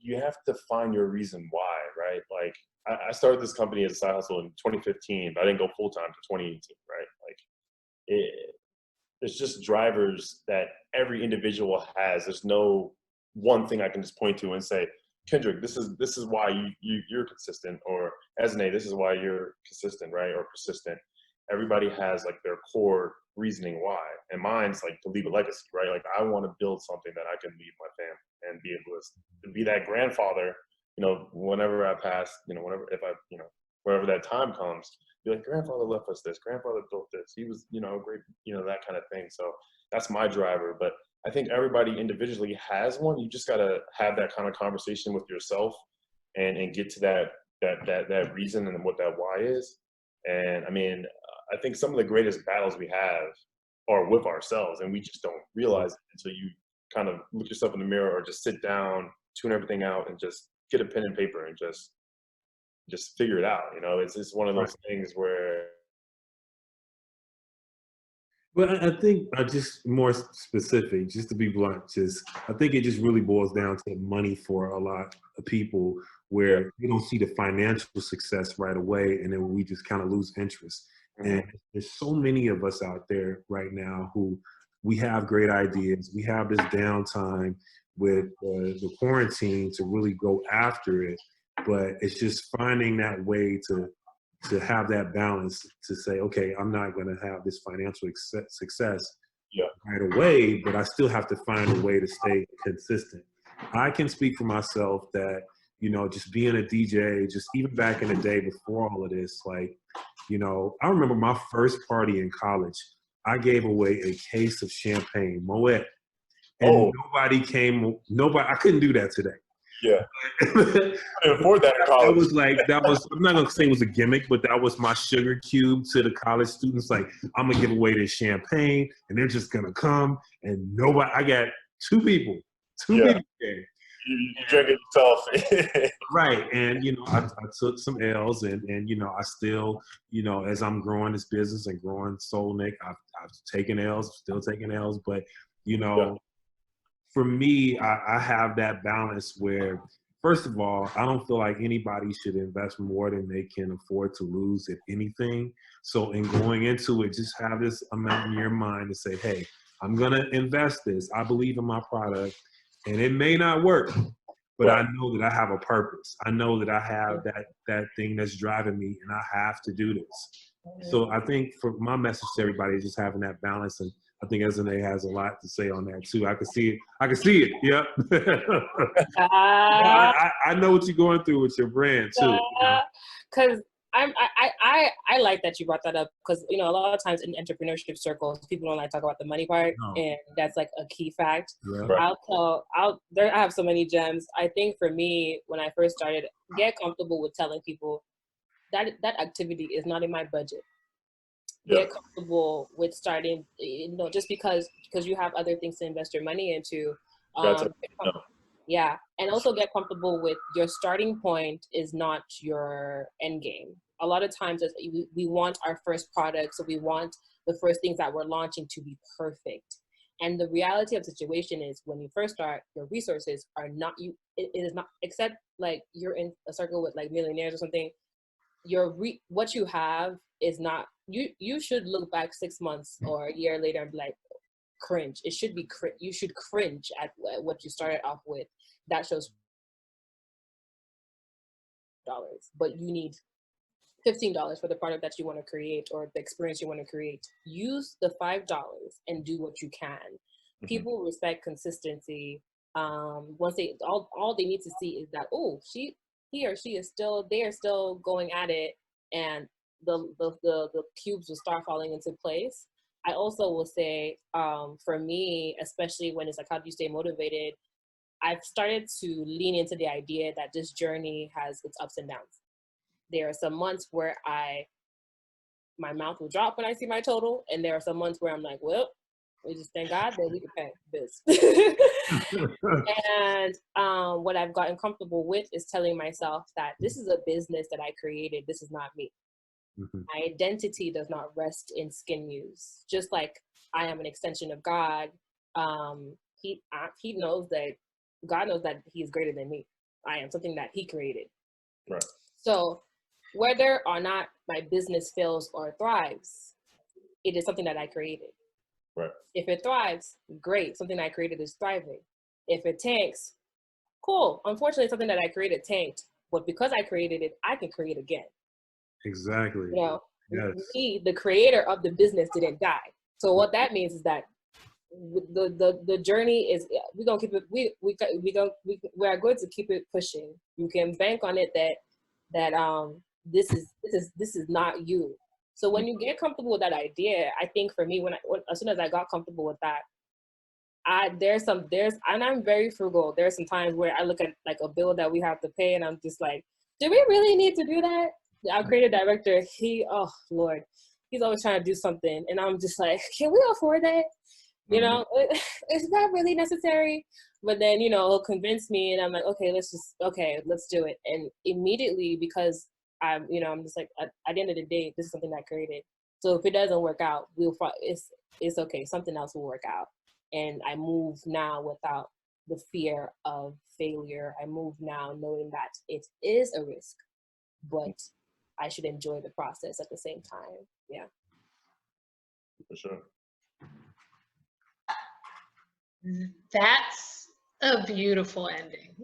you have to find your reason why, right? Like I started this company as a side hustle in 2015, but I didn't go full time to 2018, right? Like it's just drivers that every individual has. There's no one thing I can just point to and say, Kendrick, this is why you're consistent, or Ezinne, this is why you're consistent, right? Or persistent. Everybody has like their core reasoning why, and mine's like to leave a legacy, right? Like I want to build something that I can leave my family and be able to be that grandfather, you know, whenever I pass, you know, if I, you know, wherever that time comes, be like, grandfather left us this, grandfather built this, he was, you know, great, you know, that kind of thing. So that's my driver. But I think everybody individually has one. You just got to have that kind of conversation with yourself and get to that reason and what that why is. And I mean, I think some of the greatest battles we have are with ourselves, and we just don't realize it until you kind of look yourself in the mirror or just sit down, tune everything out, and just get a pen and paper and just figure it out. You know, it's one of those things where. But I think just more specific, just to be blunt, I think it just really boils down to money for a lot of people, where they don't see the financial success right away, and then we just kind of lose interest. And there's so many of us out there right now who we have great ideas. We have this downtime with the quarantine to really go after it, but it's just finding that way to have that balance to say, okay, I'm not going to have this financial success right away, but I still have to find a way to stay consistent. I can speak for myself that, you know, just being a DJ, just even back in the day before all of this, like, you know, I remember my first party in college, I gave away a case of champagne, Moet. And nobody, I couldn't do that today. Yeah. I couldn't afford that in college. I'm not going to say it was a gimmick, but that was my sugar cube to the college students. Like, I'm going to give away this champagne, and they're just going to come, and nobody, I got two people came. You drink it yourself. Right. And, you know, I took some L's and, you know, I still, you know, as I'm growing this business and growing Soulnic, I've taken L's, still taking L's. But, you know, for me, I have that balance where, first of all, I don't feel like anybody should invest more than they can afford to lose, if anything. So in going into it, just have this amount in your mind to say, hey, I'm going to invest this. I believe in my product. And it may not work, but I know that I have a purpose. I know that I have that thing that's driving me, and I have to do this. So I think for my message to everybody is just having that balance, and I think Ezinne has a lot to say on that too. I can see it. I can see it. Yep. I know what you're going through with your brand too. Because I like that you brought that up, because, you know, a lot of times in entrepreneurship circles, people don't like to talk about the money part, and that's like a key fact. I have so many gems. I think for me, when I first started, get comfortable with telling people that activity is not in my budget. Get comfortable with starting, you know, just because you have other things to invest your money into. And also get comfortable with your starting point is not your end game. A lot of times we want our first product, so we want the first things that we're launching to be perfect. And the reality of the situation is, when you first start, your resources are not, it is not, except like you're in a circle with like millionaires or something, what you have is not, you should look back 6 months or a year later and be like, cringe. It should be, you should cringe at what you started off with. That shows dollars, but you need $15 for the product that you want to create or the experience you want to create. Use the $5 and do what you can. People respect consistency. Once all they need to see is that, oh, he or she is still, they are still going at it, and the cubes will start falling into place. I also will say, for me, especially when it's like, how do you stay motivated? I've started to lean into the idea that this journey has its ups and downs. There are some months where my mouth will drop when I see my total, and there are some months where I'm like, well, we just thank God that we can pay this. And what I've gotten comfortable with is telling myself that this is a business that I created. This is not me. My identity does not rest in SKNMUSE. Just like I am an extension of God, he knows that, God knows that he is greater than me. I am, something that he created. Right. So whether or not my business fails or thrives, it is something that I created. Right. If it thrives, great. Something I created is thriving. If it tanks, cool. Unfortunately, something that I created tanked, but because I created it, I can create again. Exactly. You know, Yes. we, the creator of the business, didn't die. So what that means is that the journey is, we're gonna keep it. We are going to keep it pushing. You can bank on it that this is not you. So when you get comfortable with that idea, I think for me, as soon as I got comfortable with that, and I'm very frugal. There's some times where I look at like a bill that we have to pay, and I'm just like, do we really need to do that? Our creative director, oh Lord, he's always trying to do something, and I'm just like, can we afford that? You know, is that really necessary? But then, you know, he'll convince me, and I'm like, okay, let's do it. And immediately, because I'm just like, at the end of the day, this is something I created. So if it doesn't work out, it's okay. Something else will work out. And I move now without the fear of failure. I move now knowing that it is a risk, but I should enjoy the process at the same time. Yeah. For sure. That's a beautiful ending.